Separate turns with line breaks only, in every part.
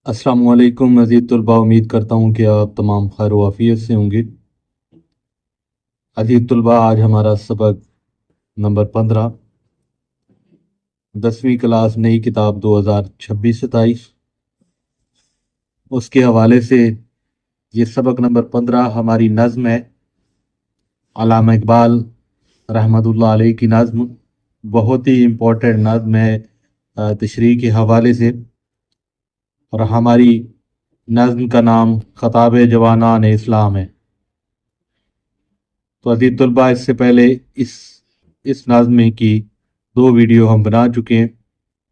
अस्सलाम वालेकुम अज़ीज़ तलबा। उम्मीद करता हूँ कि आप तमाम खैर व आफियत से होंगे। अज़ीज़ तलबा, आज हमारा सबक नंबर 15, 10वीं क्लास, नई किताब 2026-27, उसके हवाले से ये सबक नंबर 15 हमारी नज़्म है। अल्लामा इकबाल रहमतुल्लाह अलैह की नज़्म, बहुत ही इम्पोर्टेंट नज़्म है तशरीह के हवाले से। और हमारी नज़्म का नाम ख़ताब जवानान इस्लाम है। तो अज़ीज़ तलबा, इससे पहले इस नज़्म की 2 वीडियो हम बना चुके हैं।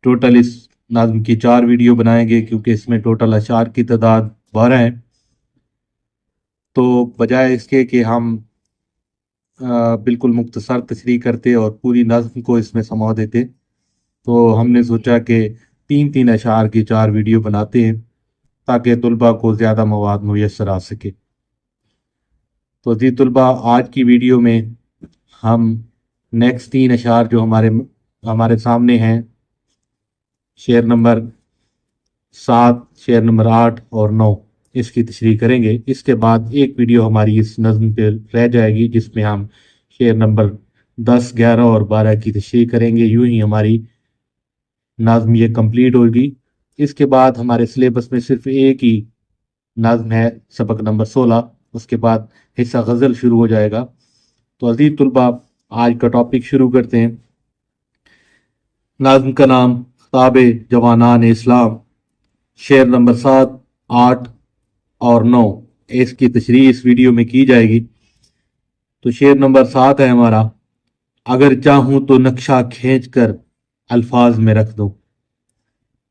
टोटल इस नज़्म की 4 वीडियो बनाएंगे, क्योंकि इसमें टोटल अशार की तादाद 12 है। तो बजाय इसके कि हम बिल्कुल मुख्तसर तशरीह करते और पूरी नज़्म को इसमें समा देते, तो हमने सोचा कि 3-3 अशार की 4 वीडियो बनाते हैं, ताकि तलबा को ज़्यादा मवाद मुयस्सर आ सके। तो जी तलबा, आज की वीडियो में हम नेक्स्ट 3 अशार जो हमारे सामने हैं, शेर नंबर 7, शेर नंबर 8 और 9, इसकी तशरीह करेंगे। इसके बाद एक वीडियो हमारी इस नज़्म पे रह जाएगी, जिसमें हम शेर नंबर 10, 11 और 12 की तशरीह करेंगे। यूं ही हमारी नज़्म ये कंप्लीट होगी। इसके बाद हमारे सिलेबस में सिर्फ एक ही नज़्म है, सबक नंबर 16। उसके बाद हिस्सा गज़ल शुरू हो जाएगा। तो अज़ीज़ तलबा, आज का टॉपिक शुरू करते हैं। नज़्म का नाम ख़ताब जवानान इस्लाम, शेर नंबर 7, 8 और 9, इसकी तशरीह इस वीडियो में की जाएगी। तो शेर नंबर 7 है हमारा, अगर चाहूँ तो नक्शा खींच कर अल्फाज में रख दूँ,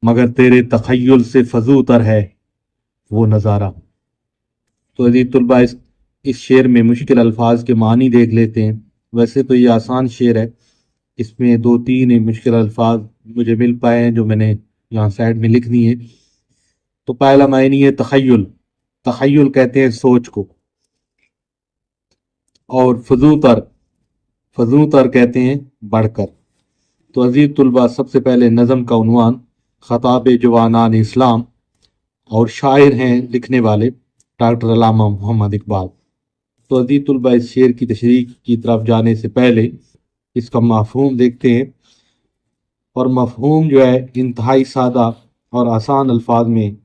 मगर तेरे तख़य्युल से फजू तर है वो नज़ारा। तो अज़ीज़ तलबा, इस शेर में मुश्किल अल्फाज के मानी देख लेते हैं। वैसे तो ये आसान शेर है, इसमें 2-3 मुश्किल अल्फाज मुझे मिल पाए हैं, जो मैंने यहाँ साइड में लिख दिए। तो पहला मायनी है तख़य्युल। तख़य्युल कहते हैं सोच को। और फजूतर कहते हैं बढ़कर। तो अज़ीज़ तलबा, सबसे पहले नज़म का उन्वान ख़ताब जवानान इस्लाम, और शायर हैं लिखने वाले डॉक्टर अल्लामा मोहम्मद इकबाल। तो अज़ीज़ तलबा, इस शेर की तशरीह की तरफ जाने से पहले इसका मफ़हूम देखते हैं। और मफ़हूम जो है, इंतहाई सादा और आसान अल्फाज में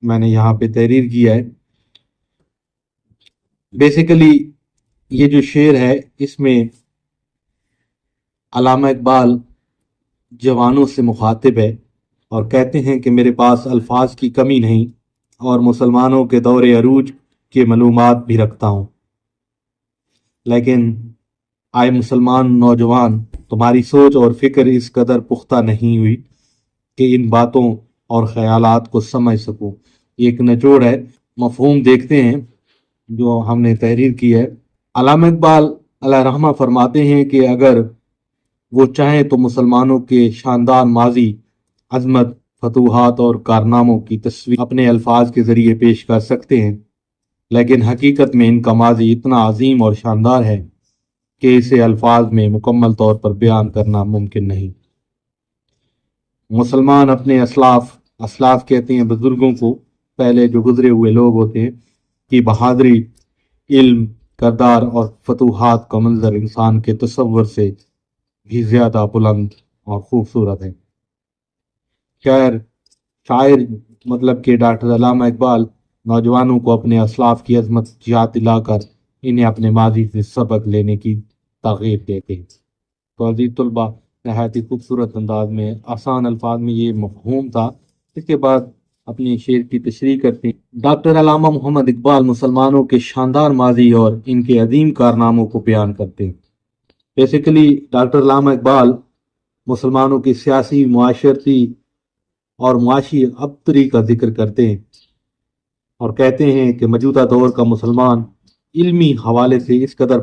मैंने यहाँ पे तहरीर किया है। बेसिकली ये जो शेर है, इसमें अल्लामा इकबाल जवानों से मुखातिब है और कहते हैं कि मेरे पास अल्फाज की कमी नहीं, और मुसलमानों के दौरे अरूज के मालूमात भी रखता हूँ। लेकिन आए मुसलमान नौजवान, तुम्हारी सोच और फिक्र इस कदर पुख्ता नहीं हुई कि इन बातों और ख्यालात को समझ सकूं। एक निचोड़ है, मफहूम देखते हैं जो हमने तहरीर की है। अल्लामा इकबाल अलैहि रहमा फरमाते हैं कि अगर वो चाहें तो मुसलमानों के शानदार माजी, अजमत, फतूहात और कारनामों की तस्वीर अपने अल्फाज के ज़रिए पेश कर सकते हैं, लेकिन हकीकत में इनका माजी इतना अजीम और शानदार है कि इसे अल्फाज में मुकम्मल तौर पर बयान करना मुमकिन नहीं। मुसलमान अपने असलाफ कहते हैं बुजुर्गों को, पहले जो गुजरे हुए लोग होते हैं, कि बहादुरी, इल्म, करदार और फतूहात का मंजर इंसान के तसव्वुर से भी ज्यादा बुलंद और खूबसूरत है। शायर शायर मतलब कि डॉक्टर अल्लामा इकबाल नौजवानों को अपने असलाफ की अजमत याद दिलाकर इन्हें अपने माजी से सबक लेने की ताकीद देते हैं। तो अजीज तलबा, नहायत ही खूबसूरत अंदाज में, आसान अल्फाज में ये मफहूम था। इसके बाद अपनी शेर की तशरीह करते हैं। डॉक्टर अल्लामा मोहम्मद इकबाल मुसलमानों के शानदार माजी और इनके अजीम कारनामों को बयान करते हैं। बेसिकली डॉक्टर अल्लामा इकबाल मुसलमानों की सियासी, मुआशरती और मुआशी अबतरी का जिक्र करते हैं और कहते हैं कि मौजूदा दौर का मुसलमान इल्मी हवाले से इस कदर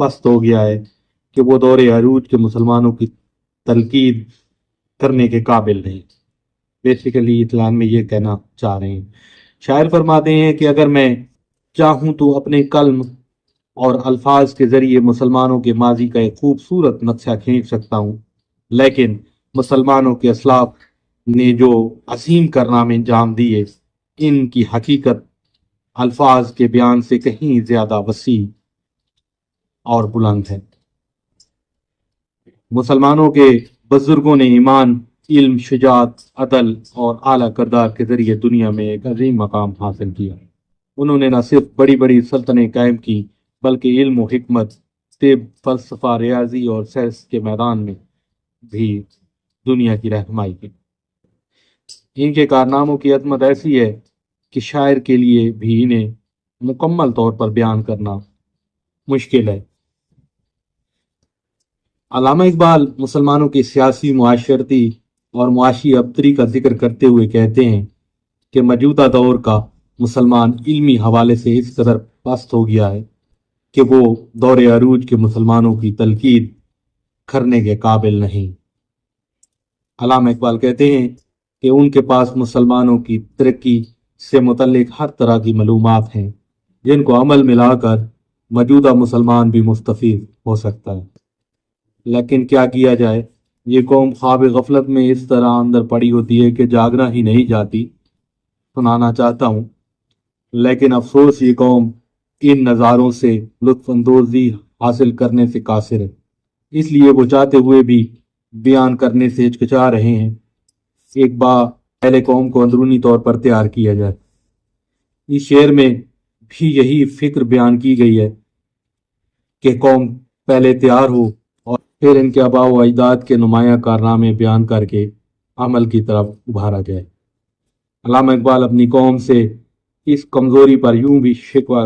पस्त हो गया है कि वो दौरे अरूज के मुसलमानों की तलकीद करने के काबिल नहीं। बेसिकली इस्लाम में ये कहना चाह रहे हैं। शायर फरमाते हैं कि अगर मैं चाहूँ तो अपने कल्म और अल्फाज के जरिए मुसलमानों के माजी का एक खूबसूरत नक्शा खींच सकता हूँ, लेकिन मुसलमानों के असलाफ نے جو عظیم کارنامے انجام دیے، ان کی حقیقت الفاظ کے بیان سے کہیں زیادہ وسیع اور بلند ہے۔ مسلمانوں کے بزرگوں نے ایمان، علم، شجاعت، عدل اور اعلیٰ کردار کے ذریعے دنیا میں ایک عظیم مقام حاصل کیا۔ انہوں نے نہ صرف بڑی بڑی سلطنتیں قائم کی بلکہ علم و حکمت، طب، فلسفہ، ریاضی اور سائنس کے میدان میں بھی دنیا کی رہنمائی کی۔ ان کے کارناموں کی عظمت ایسی ہے کہ شاعر کے لیے بھی انہیں مکمل طور پر بیان کرنا مشکل ہے۔ علامہ اقبال مسلمانوں کی سیاسی، معاشرتی اور معاشی ابتری کا ذکر کرتے ہوئے کہتے ہیں کہ موجودہ دور کا مسلمان علمی حوالے سے اس قدر پست ہو گیا ہے کہ وہ دور عروج کے مسلمانوں کی تلقین کرنے کے قابل نہیں۔ علامہ اقبال کہتے ہیں کہ ان کے پاس مسلمانوں کی ترقی سے متعلق ہر طرح کی معلومات ہیں جن کو عمل میں لا کر موجودہ مسلمان بھی مستفید ہو سکتا ہے، لیکن کیا کیا جائے، یہ قوم خواب غفلت میں اس طرح اندر پڑی ہوتی ہے کہ جاگنا ہی نہیں جاتی۔ سنانا چاہتا ہوں، لیکن افسوس یہ قوم ان نظاروں سے لطف اندوزی حاصل کرنے سے قاصر ہے، اس لیے وہ چاہتے ہوئے بھی بیان کرنے سے ہچکچا رہے ہیں۔ ایک بار پہلے قوم کو اندرونی طور پر تیار کیا جائے۔ اس شعر میں بھی یہی فکر بیان کی گئی ہے کہ قوم پہلے تیار ہو اور پھر ان کے آباء و اجداد کے نمایاں کارنامے بیان کر کے عمل کی طرف ابھارا جائے۔ علامہ اقبال اپنی قوم سے اس کمزوری پر یوں بھی شکوہ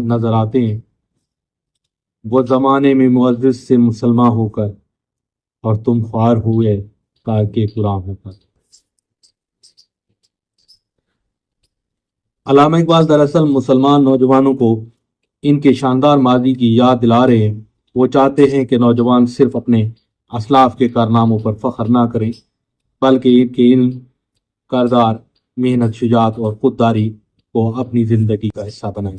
نظر آتے ہیں، وہ زمانے میں معزز سے مسلمان ہو کر اور تم خوار ہوئے تاکہ قرآن ہو کر۔ علامہ اقبال دراصل مسلمان نوجوانوں کو ان کے شاندار ماضی کی یاد دلا رہے ہیں۔ وہ چاہتے ہیں کہ نوجوان صرف اپنے اسلاف کے کارناموں پر فخر نہ کریں بلکہ ان کے علم، کردار، محنت، شجاعت اور خودداری کو اپنی زندگی کا حصہ بنائیں۔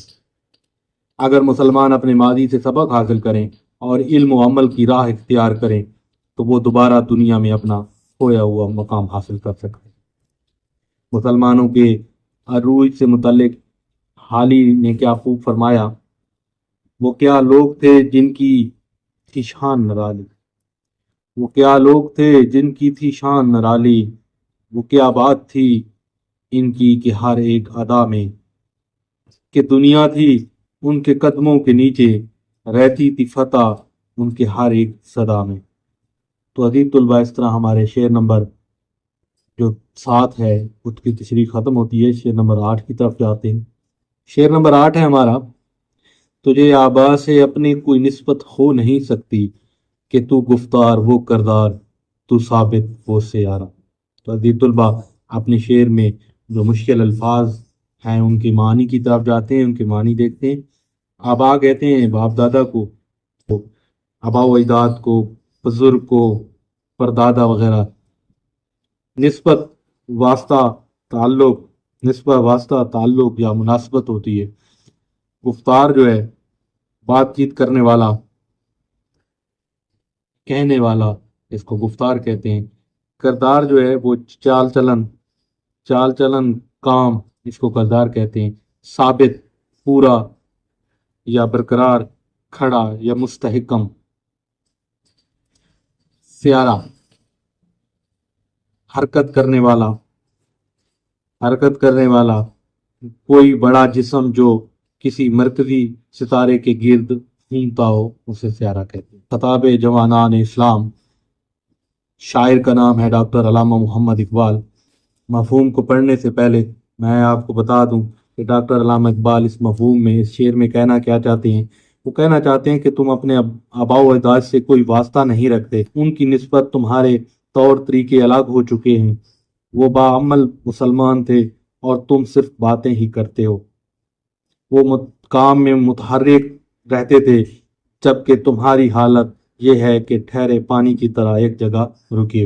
اگر مسلمان اپنے ماضی سے سبق حاصل کریں اور علم و عمل کی راہ اختیار کریں تو وہ دوبارہ دنیا میں اپنا کھویا ہوا مقام حاصل کر سکتے ہیں۔ مسلمانوں کے عروج سے متعلق حالی نے کیا خوب فرمایا، وہ کیا لوگ تھے جن کی تھی شان نرالی، وہ کیا لوگ تھے جن کی تھی شان نرالی، وہ کیا بات تھی ان کی کہ ہر ایک ادا میں، کہ دنیا تھی ان کے قدموں کے نیچے، رہتی تھی فتح ان کے ہر ایک صدا میں۔ تو عزیز طلبہ، اس طرح ہمارے شعر نمبر جو 7 ہے اس کی تشریح ختم ہوتی ہے، شعر نمبر 8 کی طرف جاتے ہیں۔ شعر نمبر 8 ہے ہمارا، تجھے آبا سے اپنی کوئی نسبت ہو نہیں سکتی کہ تو گفتار وہ کردار، تو ثابت وہ سیارہ۔ تو عزیز طلبہ، اپنے شعر میں جو مشکل الفاظ ہیں ان کے معنی کی طرف جاتے ہیں، ان کے معنی دیکھتے ہیں۔ آبا کہتے ہیں باپ دادا کو، آبا و اجداد کو، بزرگ کو، پردادا وغیرہ۔ نسبت واسطہ تعلق یا مناسبت ہوتی ہے۔ گفتار جو ہے بات چیت کرنے والا، کہنے والا، اس کو گفتار کہتے ہیں۔ کردار جو ہے وہ چال چلن کام، اس کو کردار کہتے ہیں۔ ثابت، پورا یا برقرار، کھڑا یا مستحکم۔ سیارہ، حرکت کرنے والا، کوئی بڑا جسم جو کسی مرکزی ستارے کے گرد گھومتا ہو اسے سیارہ کہتے ہیں۔ خطاب جوانان اسلام، شاعر کا نام ہے ڈاکٹر علامہ محمد اقبال۔ مفہوم کو پڑھنے سے پہلے میں آپ کو بتا دوں کہ ڈاکٹر علامہ اقبال اس مفہوم میں، اس شعر میں کہنا کیا چاہتے ہیں۔ وہ کہنا چاہتے ہیں کہ تم اپنے آباء و اجداد سے کوئی واسطہ نہیں رکھتے، ان کی نسبت تمہارے طور طریقے الگ ہو چکے ہیں، وہ باعمل مسلمان تھے اور تم صرف باتیں ہی کرتے ہو، وہ کام میں متحرک رہتے تھے جبکہ تمہاری حالت یہ ہے کہ ٹھہرے پانی کی طرح ایک جگہ رکے۔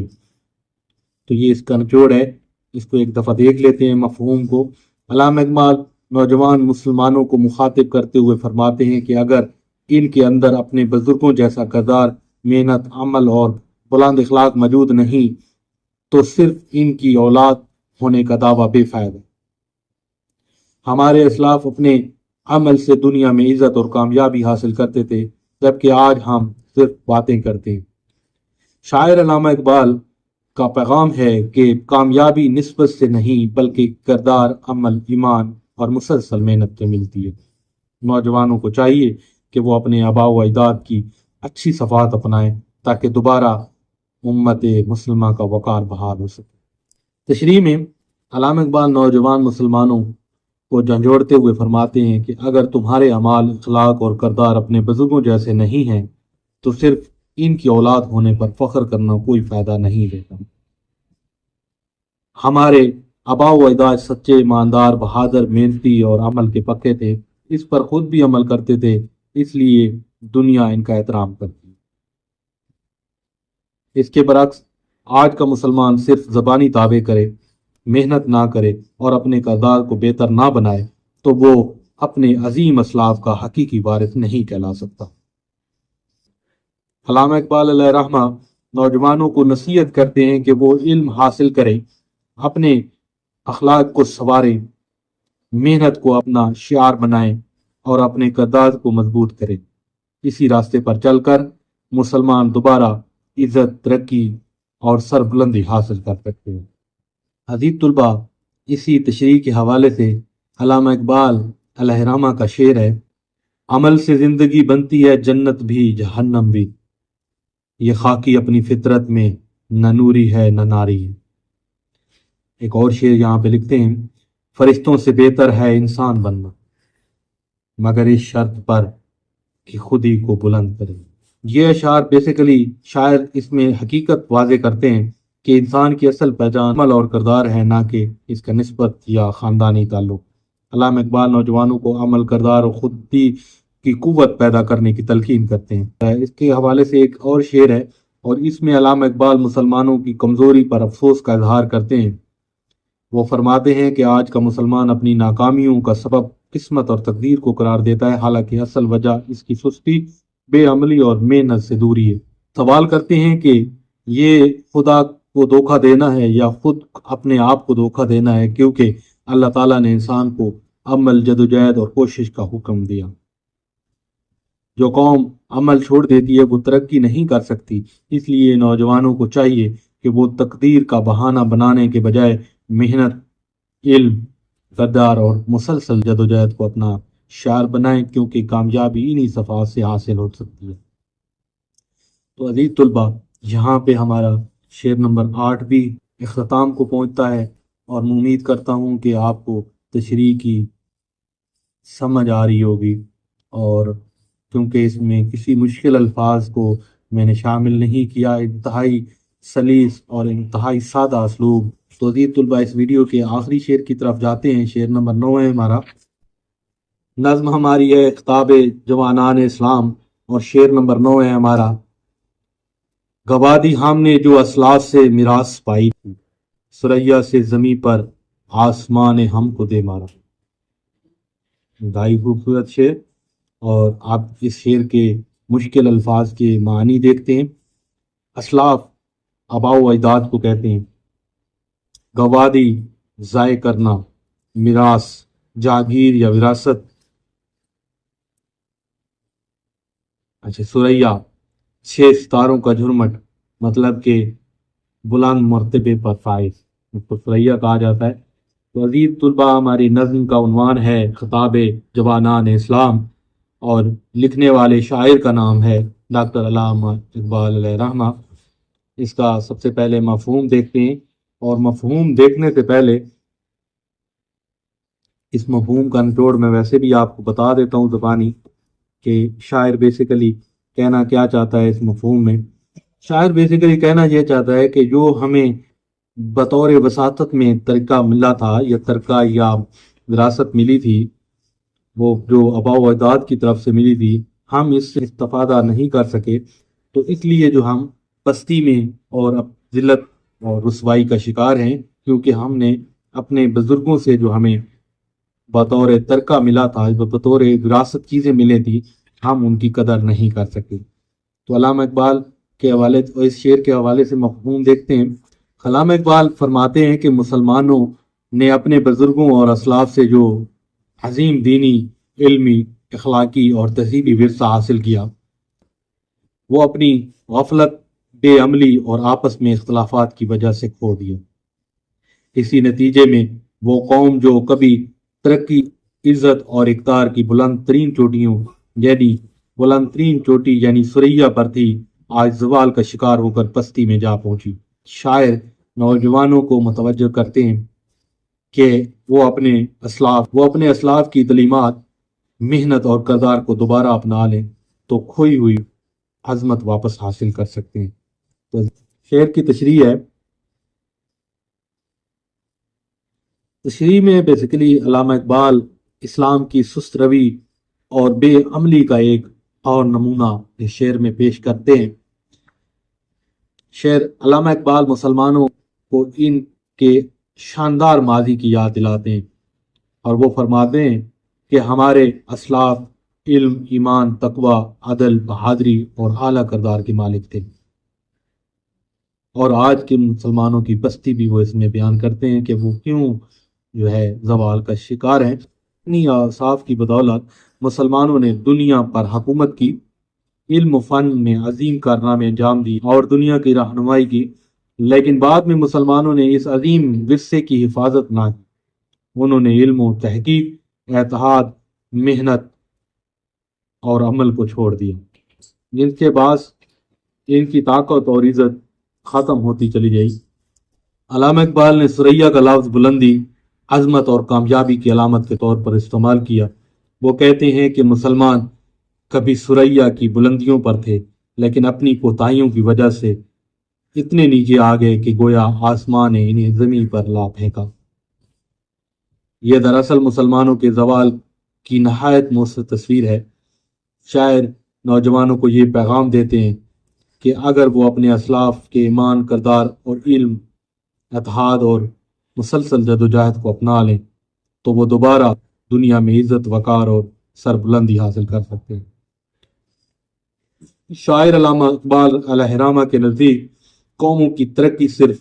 تو یہ اس کا نچوڑ ہے، اس کو ایک دفعہ دیکھ لیتے ہیں مفہوم کو۔ علامہ اقبال نوجوان مسلمانوں کو مخاطب کرتے ہوئے فرماتے ہیں کہ اگر ان کے اندر اپنے بزرگوں جیسا کردار، محنت، عمل اور بلند اخلاق موجود نہیں तो सिर्फ इनकी औलाद होने का दावा बेफायदा। हमारे असलाफ अपने अमल से दुनिया में इज्जत और कामयाबी हासिल करते थे, जबकि आज हम सिर्फ बातें करते हैं। शायर अल्लामा इकबाल का पैगाम है कि कामयाबी निस्बत से नहीं बल्कि किरदार, अमल, ईमान और मुसलसल मेहनत से मिलती है। नौजवानों को चाहिए कि वो अपने आबा व अजदाद की अच्छी सफ़ात अपनाएं ताकि दोबारा उम्मत मुस्लिमा का वक़ार बहाल हो सके। तशरीह में अल्लामा इकबाल नौजवान मुसलमानों को झंझोड़ते हुए फरमाते हैं कि अगर तुम्हारे अमाल, अखलाक और किरदार अपने बुजुर्गों जैसे नहीं हैं तो सिर्फ इनकी औलाद होने पर फख्र करना कोई फायदा नहीं देता। हमारे आबा व अजदाद सच्चे, ईमानदार, बहादुर, मेहनती और अमल के पक्के थे। इस पर खुद भी अमल करते थे, इसलिए दुनिया इनका एहतराम करती है। इसके बरक्स आज का मुसलमान सिर्फ ज़बानी दावे करे, मेहनत ना करे और अपने किरदार को बेहतर ना बनाए तो वो अपने अजीम असलाफ का हकीकी वारिस नहीं कहला सकता। अल्लामा इकबाल अलैहि रहमा नौजवानों को नसीहत करते हैं कि वो इल्म हासिल करें, अपने अखलाक को संवारें, मेहनत को अपना शियार बनाएं और अपने किरदार को मजबूत करें। इसी रास्ते पर चलकर मुसलमान दोबारा इज्जत, तरक्की और सरबुलंदी हासिल कर सकते हैं। अजीज तुलबा, इसी तशरीह के हवाले से अल्लामा इकबाल अलैहि रहमा का शेर है, अमल से जिंदगी बनती है जन्नत भी जहन्नम भी, ये खाकी अपनी फितरत में न नूरी है न नारी है। एक और शेर यहाँ पे लिखते हैं, फरिश्तों से बेहतर है इंसान बनना मगर इस शर्त पर कि खुदी को बुलंद करे। ये अशार बेसिकली शायर इसमें हकीकत वाजे करते हैं कि इंसान की असल पहचान अमल और किरदार है, ना कि इसका निस्बत या ख़ानदानी ताल्लुक। अल्लामा इकबाल नौजवानों को अमल, किरदार और खुदी की कुव्वत पैदा करने की तलकीन करते हैं। इसके हवाले से एक और शेर है और इसमें अल्लामा इकबाल मुसलमानों की कमज़ोरी पर अफसोस का इजहार करते हैं। वो फरमाते हैं कि आज का मुसलमान अपनी नाकामियों का सबब किस्मत और तकदीर को करार देता है, हालांकि असल वजह इसकी सुस्ती, बेअमली और मेहनत से दूरी है। सवाल करते हैं कि ये खुदा को धोखा देना है या खुद अपने आप को धोखा देना है, क्योंकि अल्लाह ताला ने इंसान को अमल, जदोजहद और कोशिश का हुक्म दिया। जो कौम अमल छोड़ देती है वो तरक्की नहीं कर सकती। इसलिए नौजवानों को चाहिए कि वो तकदीर का बहाना बनाने के बजाय मेहनत, इल्म, किरदार और मुसलसल जदोजहद को अपना शार बनाएं, क्योंकि कामयाबी इन्हीं सफ़ात से हासिल हो सकती है। तो अजीज तुलबा, यहाँ पे हमारा शेर नंबर 8 भी इख्तिताम को पहुँचता है और मैं उम्मीद करता हूँ कि आपको तशरीह की समझ आ रही होगी, और क्योंकि इसमें किसी मुश्किल अल्फाज को मैंने शामिल नहीं किया, इंतहाई सलीस और इंतहाई सादा असलूब। तो अजीज तुलबा, इस वीडियो के आखिरी शेर की तरफ जाते हैं। शेर नंबर 9 है हमारा। नज़्म हमारी है खिताब जवानान इस्लाम और शेर नंबर 9 है हमारा, गवादी हमने जो असलाफ से मिरास पाई थी, सुरैया से जमी पर आसमां ने हमको दे मारा। इंतहाई खूबसूरत शेर, और आप इस शेर के मुश्किल अल्फाज के मानी देखते हैं। असलाफ आबाओ अजदाद को कहते हैं। गवादी ज़ाय करना, मिरास, जागीर या विरासत। अच्छा, सुरैया 6 सितारों का झुरमट, मतलब के बुलंद मर्तबे पर फाइज, तो सुरैया कहा जाता है। तो अजीज तुलबा, हमारी नज़्म का उन्वान है खिताब जवानान इस्लाम और लिखने वाले शायर का नाम है डॉक्टर अल्लामा इकबाल अलैहि रहमा। इसका सबसे पहले मफ़हूम देखते हैं, और मफ़हूम देखने से पहले इस मफ़हूम का निचोड़ मैं वैसे भी आपको बता देता हूँ ज़बानी कि शायर बेसिकली कहना क्या चाहता है। इस मफ़हूम में शायर बेसिकली कहना यह चाहता है कि जो हमें बतौर वसातत में तरीका मिला था या तरीका या विरासत मिली थी, वो जो आबा व अजदाद की तरफ से मिली थी, हम इससे इस्तिफादा नहीं कर सके, तो इसलिए जो हम पस्ती में और ज़िल्लत और रुसवाई का शिकार हैं, क्योंकि हमने अपने बुज़ुर्गों से जो हमें बतौर तरका मिला था, बतौर विरासत चीज़ें मिली थी, हम उनकी कदर नहीं कर सके। तो अल्लामा इकबाल के हवाले, इस शेर के हवाले से मफ़हूम देखते हैं। علامہ اقبال فرماتے ہیں کہ مسلمانوں نے اپنے بزرگوں اور اسلاف سے جو عظیم دینی، علمی، اخلاقی اور تہذیبی ورثہ حاصل کیا، وہ اپنی غفلت، بے عملی اور آپس میں اختلافات کی وجہ سے کھو دیا۔ اسی نتیجے میں وہ قوم جو کبھی ترقی، عزت اور اقتدار کی بلند ترین چوٹی یعنی ثریا پر تھی، آج زوال کا شکار ہو کر پستی میں جا پہنچی۔ شاعر نوجوانوں کو متوجہ کرتے ہیں کہ وہ اپنے اسلاف کی تعلیمات، محنت اور کردار کو دوبارہ اپنا لیں تو کھوئی ہوئی عظمت واپس حاصل کر سکتے ہیں۔ تو شعر کی تشریح ہے۔ تشریح میں بیسیکلی علامہ اقبال اسلام کی سست روی اور بے عملی کا ایک اور نمونہ اس شعر میں پیش کرتے ہیں۔ شعر علامہ اقبال مسلمانوں کو ان کے شاندار ماضی کی یاد دلاتے ہیں اور وہ فرماتے ہیں کہ ہمارے اسلاف علم، ایمان، تقوی، عدل، بہادری اور اعلیٰ کردار کے مالک تھے، اور آج کے مسلمانوں کی پستی بھی وہ اس میں بیان کرتے ہیں کہ وہ کیوں زوال کا شکار ہیں۔ اپنی اوصاف کی بدولت مسلمانوں نے دنیا پر حکومت کی، علم و فن میں عظیم کارنامے انجام دی اور دنیا کی رہنمائی کی، لیکن بعد میں مسلمانوں نے اس عظیم ورثے کی حفاظت نہ کی۔ انہوں نے علم و تحقیق، اتحاد، محنت اور عمل کو چھوڑ دیا، جن کے باعث ان کی طاقت اور عزت ختم ہوتی چلی گئی۔ علامہ اقبال نے ثریا کا لفظ بلندی، عظمت اور کامیابی کی علامت کے طور پر استعمال کیا۔ وہ کہتے ہیں کہ مسلمان کبھی ثریا کی بلندیوں پر تھے، لیکن اپنی کوتاہیوں کی وجہ سے اتنے نیچے آ گئے کہ گویا آسمان نے انہیں زمین پر لا پھینکا۔ یہ دراصل مسلمانوں کے زوال کی نہایت مؤثر تصویر ہے۔ شاعر نوجوانوں کو یہ پیغام دیتے ہیں کہ اگر وہ اپنے اسلاف کے ایمان، کردار اور علم، اتحاد اور مسلسل جدوجہد کو اپنا لیں تو وہ دوبارہ دنیا میں عزت، وقار اور سربلندی حاصل کر سکتے ہیں۔ شاعر علامہ اقبال علیہ رحمہ کے نزدیک قوموں کی ترقی صرف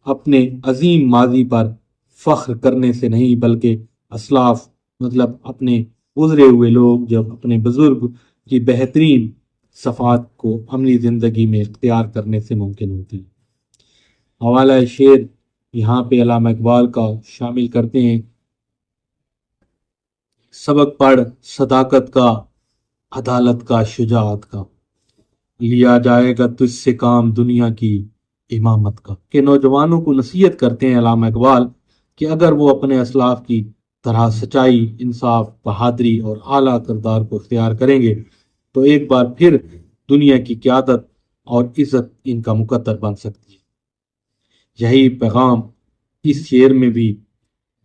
اپنے عظیم ماضی پر فخر کرنے سے نہیں، بلکہ اسلاف مطلب اپنے گزرے ہوئے لوگ جب اپنے بزرگ کی بہترین صفات کو عملی زندگی میں اختیار کرنے سے ممکن ہوتی ہے۔ حوالہ شعر یہاں پہ علامہ اقبال کا شامل کرتے ہیں: سبق پڑھ صداقت کا، عدالت کا، شجاعت کا، لیا جائے گا تجھ سے کام دنیا کی امامت کا۔ کہ نوجوانوں کو نصیحت کرتے ہیں علامہ اقبال کہ اگر وہ اپنے اسلاف کی طرح سچائی، انصاف، بہادری اور اعلیٰ کردار کو اختیار کریں گے تو ایک بار پھر دنیا کی قیادت اور عزت ان کا مقدر بن سکتی ہے۔ یہی پیغام اس شعر میں بھی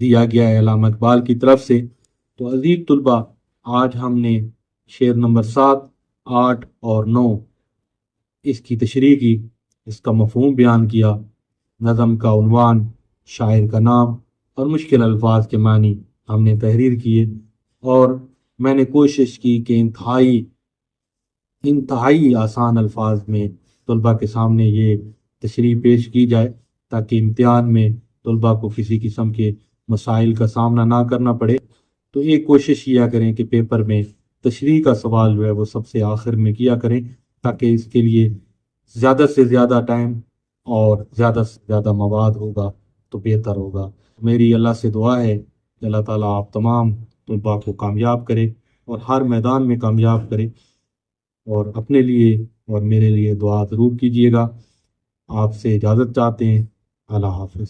دیا گیا ہے علامہ اقبال کی طرف سے۔ تو عزیز طلبہ، آج ہم نے شعر نمبر 7، 8 اور 9 اس کی تشریح کی، اس کا مفہوم بیان کیا، نظم کا عنوان، شاعر کا نام اور مشکل الفاظ کے معنی ہم نے تحریر کیے، اور میں نے کوشش کی کہ انتہائی آسان الفاظ میں طلبہ کے سامنے یہ تشریح پیش کی جائے تاکہ امتحان میں طلبہ کو کسی قسم کے مسائل کا سامنا نہ کرنا پڑے۔ تو ایک کوشش کیا کریں کہ پیپر میں تشریح کا سوال وہ سب سے آخر میں کیا کریں تاکہ اس کے لیے زیادہ سے زیادہ ٹائم اور زیادہ سے زیادہ مواد ہوگا تو بہتر ہوگا۔ میری اللہ سے دعا ہے کہ اللہ تعالیٰ آپ تمام طلباء کو کامیاب کرے اور ہر میدان میں کامیاب کرے، اور اپنے لیے اور میرے لیے دعا ضرور کیجیے گا۔ آپ سے اجازت چاہتے ہیں۔ اللہ حافظ۔